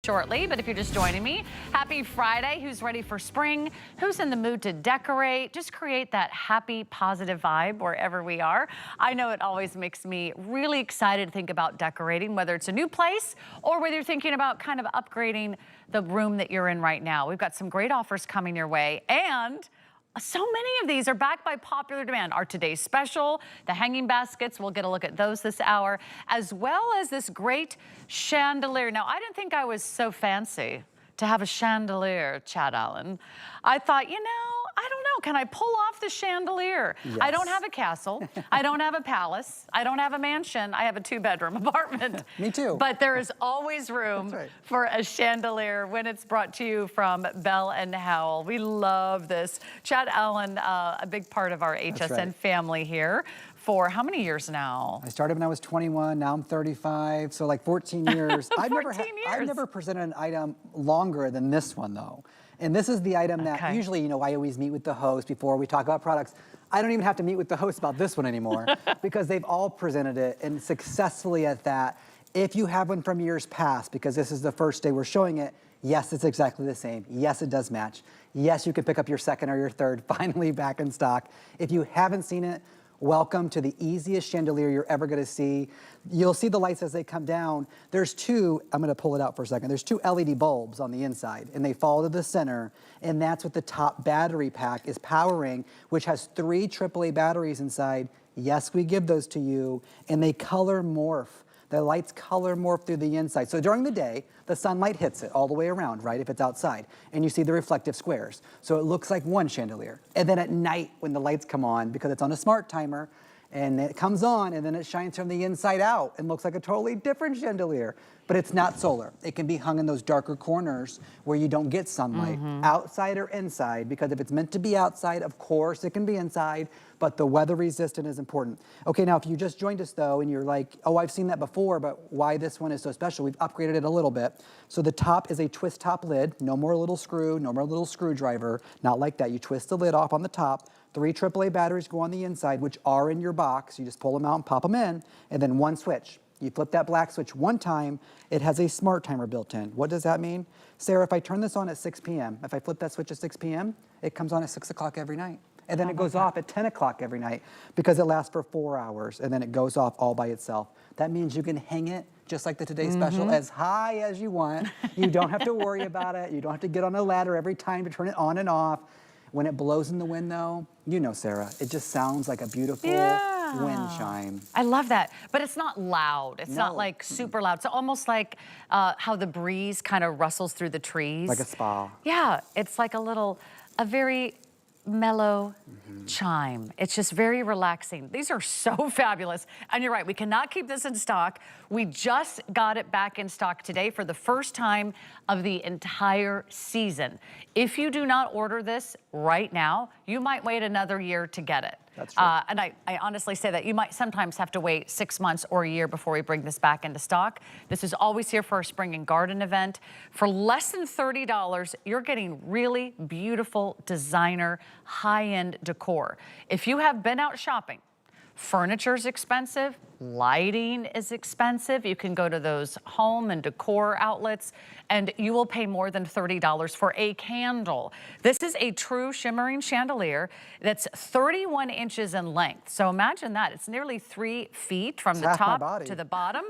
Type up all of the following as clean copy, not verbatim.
shortly, but if you're just joining me, happy Friday. Who's ready for spring? Who's in the mood to decorate? Just create that happy, positive vibe wherever we are. I know it always makes me really excited to think about decorating, whether it's a new place or whether you're thinking about kind of upgrading the room that you're in right now. We've got some great offers coming your way, and so many of these are backed by popular demand. Our today's special, the hanging baskets, we'll get a look at those this hour, as well as this great chandelier. Now, I didn't think I was so fancy to have a chandelier, Chad Allen. I thought, you know, I don't know, can I pull off the chandelier? Yes. I don't have a castle, I don't have a palace, I don't have a mansion, I have a 2-bedroom apartment. Me too. But there is always room for a chandelier when it's brought to you from Bell and Howell. We love this. Chad Allen, a big part of our HSN family here. For how many years now? I started when I was 21, now I'm 35, so like 14 years. 14 I've never presented an item longer than this one though. And this is the item that usually, you know, I always meet with the host before we talk about products. I don't even have to meet with the host about this one anymore because they've all presented it and successfully at that. If you have one from years past, because this is the first day we're showing it, yes, it's exactly the same. Yes, it does match. Yes, you can pick up your second or your third, finally back in stock. If you haven't seen it, welcome to the easiest chandelier you're ever gonna see. You'll see the lights as they come down. There's two, I'm gonna pull it out for a second. There's two LED bulbs on the inside and they fall to the center, and that's what the top battery pack is powering, which has 3 AAA batteries inside. Yes, we give those to you, and they color morph. The lights color morph through the inside. So during the day, the sunlight hits it all the way around, right, if it's outside, and you see the reflective squares. So it looks like one chandelier. And then at night, when the lights come on, because it's on a smart timer, and it comes on, and then it shines from the inside out and looks like a totally different chandelier. But it's not solar. It can be hung in those darker corners where you don't get sunlight, outside or inside, because if it's meant to be outside, of course it can be inside, but the weather resistant is important. Okay, now if you just joined us though, and you're like, oh, I've seen that before, but why this one is so special, we've upgraded it a little bit. So the top is a twist top lid, no more little screw, no more little screwdriver, not like that. You twist the lid off on the top, 3 AAA batteries go on the inside, which are in your box. You just pull them out and pop them in, and then one switch. You flip that black switch one time, it has a smart timer built in. What does that mean? Sarah, if I turn this on at 6 p.m., if I flip that switch at 6 p.m., it comes on at 6 o'clock every night. And then it goes off at 10 o'clock every night because it lasts for 4 hours, and then it goes off all by itself. That means you can hang it just like the Today Special as high as you want. You don't have to worry about it. You don't have to get on a ladder every time to turn it on and off. When it blows in the wind though, you know, Sarah, it just sounds like a beautiful wind chime. I love that, but it's not loud. It's not like super loud. It's almost like how the breeze kind of rustles through the trees. Like a spa. Yeah, it's like a very mellow chime. It's just very relaxing. These are so fabulous. And you're right, we cannot keep this in stock. We just got it back in stock today for the first time of the entire season. If you do not order this right now, you might wait another year to get it. That's true. And I honestly say that you might sometimes have to wait 6 months or a year before we bring this back into stock. This is always here for our spring and garden event. For less than $30, you're getting really beautiful designer, high-end decor. If you have been out shopping, furniture's expensive, lighting is expensive. You can go to those home and decor outlets and you will pay more than $30 for a candle. This is a true shimmering chandelier that's 31 inches in length. So imagine that. It's nearly 3 feet from the top to the bottom.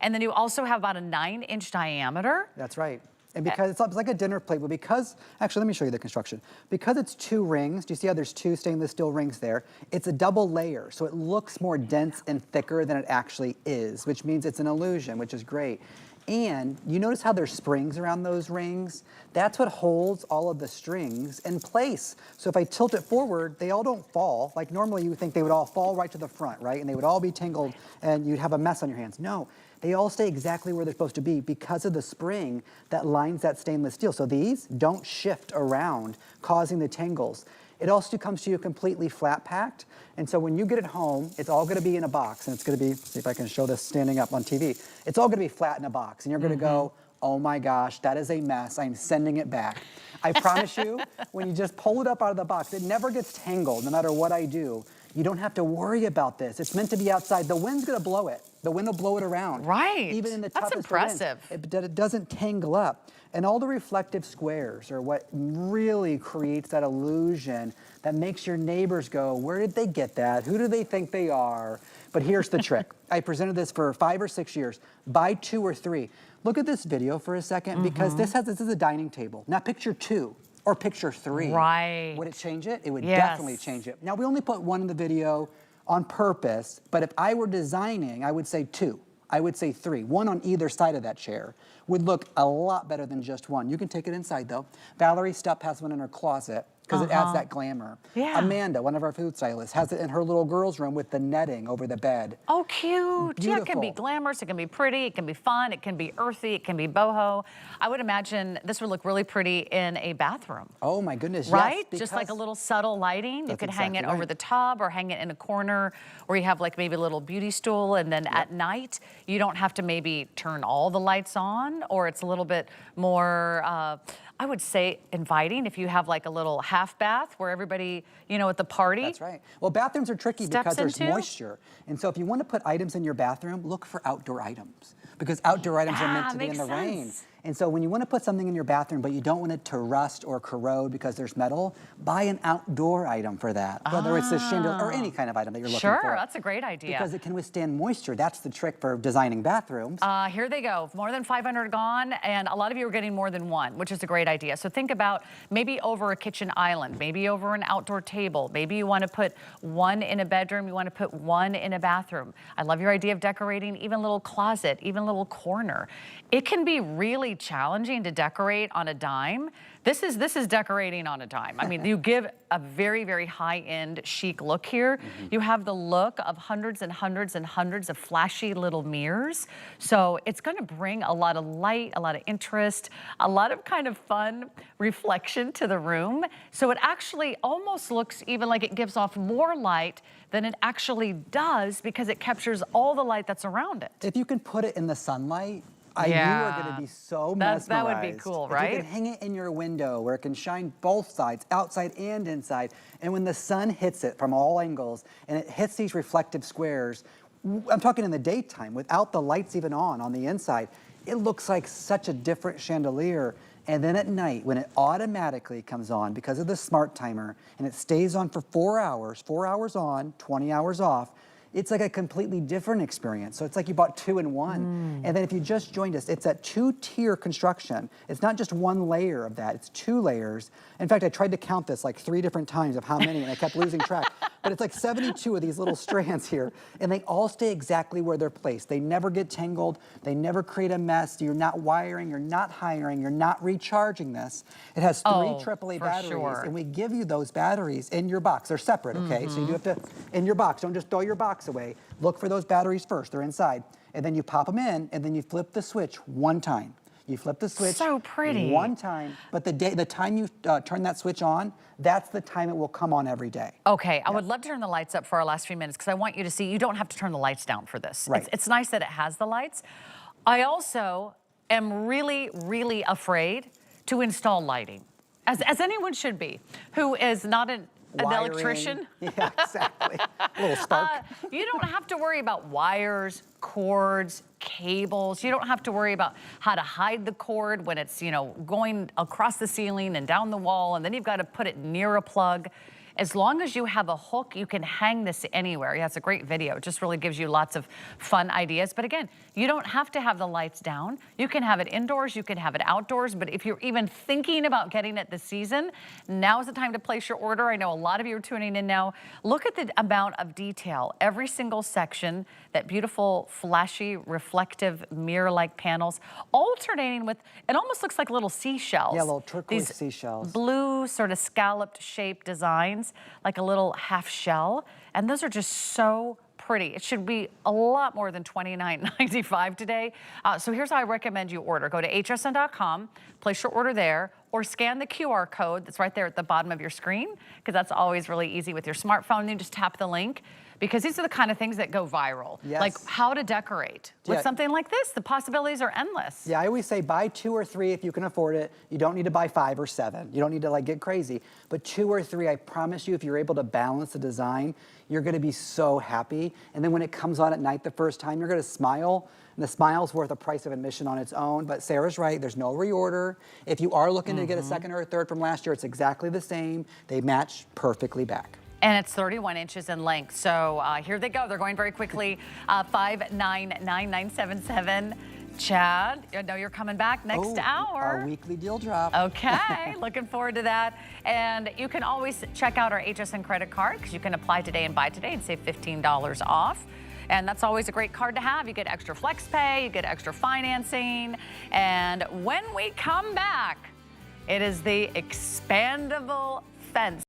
And then you also have about a 9-inch diameter. That's right. And because it's like a dinner plate, but because, actually, let me show you the construction. Because it's 2 rings, do you see how there's 2 stainless steel rings there? It's a double layer, so it looks more dense and thicker than it actually is, which means it's an illusion, which is great. And you notice how there's springs around those rings? That's what holds all of the strings in place. So if I tilt it forward, they all don't fall. Like normally you would think they would all fall right to the front, right? And they would all be tangled and you'd have a mess on your hands. No. They all stay exactly where they're supposed to be because of the spring that lines that stainless steel. So these don't shift around, causing the tangles. It also comes to you completely flat packed. And so when you get it home, it's all gonna be in a box, and it's gonna be, see if I can show this standing up on TV. It's all gonna be flat in a box, and you're gonna go, oh my gosh, that is a mess, I'm sending it back. I promise you, when you just pull it up out of the box, it never gets tangled, no matter what I do. You don't have to worry about this. It's meant to be outside. The wind's gonna blow it. The wind will blow it around. Right. Even in the That's toughest of winds. impressive. It doesn't tangle up. And all the reflective squares are what really creates that illusion that makes your neighbors go, where did they get that? Who do they think they are? But here's the trick. I presented this for 5 or 6 years. Buy 2 or 3. Look at this video for a second, because this is a dining table. Now picture 2 or picture 3. Right. Would it change it? It would definitely change it. Now we only put 1 in the video on purpose, but if I were designing, I would say 2. I would say 3, 1 on either side of that chair would look a lot better than just 1. You can take it inside though. Valerie Stupp has one in her closet because it adds that glamour. Yeah. Amanda, one of our food stylists, has it in her little girl's room with the netting over the bed. Oh, cute. Beautiful. Yeah, it can be glamorous, it can be pretty, it can be fun, it can be earthy, it can be boho. I would imagine this would look really pretty in a bathroom. Oh my goodness, right? yes. Just like a little subtle lighting. You could hang it exactly over the tub or hang it in a corner, or you have like maybe a little beauty stool, and then at night, you don't have to maybe turn all the lights on, or it's a little bit more, I would say, inviting if you have like a little half bath where everybody, you know, at the party. That's right. Well, bathrooms are tricky because there's into moisture. And so if you want to put items in your bathroom, look for outdoor items, because outdoor items are meant to be in the rain. And so when you want to put something in your bathroom, but you don't want it to rust or corrode because there's metal, buy an outdoor item for that, whether it's a chandelier or any kind of item that you're looking for. Sure, that's a great idea. Because it can withstand moisture. That's the trick for designing bathrooms. Here they go. More than 500 gone, and a lot of you are getting more than 1, which is a great idea. So think about maybe over a kitchen island, maybe over an outdoor table. Maybe you want to put 1 in a bedroom, you want to put 1 in a bathroom. I love your idea of decorating even a little closet, even a little corner. It can be really challenging to decorate on a dime. This is decorating on a dime. I mean, you give a very, very high-end chic look here. You have the look of hundreds and hundreds and hundreds of flashy little mirrors. So it's gonna bring a lot of light, a lot of interest, a lot of kind of fun reflection to the room. So it actually almost looks even like it gives off more light than it actually does, because it captures all the light that's around it. If you can put it in the sunlight, you are going to be so mesmerized. That would be cool, right? If you can hang it in your window where it can shine both sides, outside and inside, and when the sun hits it from all angles and it hits these reflective squares, I'm talking in the daytime without the lights even on the inside, it looks like such a different chandelier. And then at night, when it automatically comes on because of the smart timer and it stays on for 4 hours, 4 hours on, 20 hours off, it's like a completely different experience. So it's like you bought 2 in 1. And then if you just joined us, it's that 2-tier construction. It's not just 1 layer of that, it's 2 layers. In fact, I tried to count this like 3 different times of how many, and I kept losing track. But it's like 72 of these little strands here, and they all stay exactly where they're placed. They never get tangled, they never create a mess. You're not wiring, you're not hiring, you're not recharging this. It has 3 AAA batteries, and we give you those batteries in your box. They're separate, okay? So you do have to, in your box, don't just throw your box away. Look for those batteries first, they're inside. And then you pop them in, and then you flip the switch 1 time. You flip the switch so pretty. 1 time, but the time you turn that switch on, that's the time it will come on every day. Okay, I would love to turn the lights up for our last few minutes, because I want you to see you don't have to turn the lights down for this. Right. It's nice that it has the lights. I also am really, really afraid to install lighting, as anyone should be, who is not an electrician. Yeah, exactly. A little spark. You don't have to worry about wires, cords, cables. You don't have to worry about how to hide the cord when it's, you know, going across the ceiling and down the wall, and then you've got to put it near a plug. As long as you have a hook, you can hang this anywhere. Yeah, it's a great video. It just really gives you lots of fun ideas. But again, you don't have to have the lights down. You can have it indoors, you can have it outdoors. But if you're even thinking about getting it this season, now is the time to place your order. I know a lot of you are tuning in now. Look at the amount of detail. Every single section, that beautiful, flashy, reflective, mirror-like panels, alternating with, it almost looks like little seashells. Yeah, little turquoise These seashells. Blue, sort of scalloped shaped designs, like a little half shell. And those are just so pretty. It should be a lot more than $29.95 today. So here's how I recommend you order. Go to hsn.com, place your order there, or scan the QR code that's right there at the bottom of your screen, because that's always really easy with your smartphone. You just tap the link. because these are the kind of things that go viral. Yes. Like how to decorate with Yeah. something like this. The possibilities are endless. Yeah, I always say buy 2 or 3 if you can afford it. You don't need to buy 5 or 7. You don't need to like get crazy. But 2 or 3, I promise you, if you're able to balance the design, you're gonna be so happy. And then when it comes on at night the first time, you're gonna smile. And the smile's worth a price of admission on its own. But Sarah's right, there's no reorder. If you are looking to get a second or a third from last year, it's exactly the same. They match perfectly back. And it's 31 inches in length. So here they go. They're going very quickly. 599977. Chad, I know you're coming back next hour. Our weekly deal drop. Okay, looking forward to that. And you can always check out our HSN credit card because you can apply today and buy today and save $15 off. And that's always a great card to have. You get extra flex pay, you get extra financing. And when we come back, it is the expandable fence.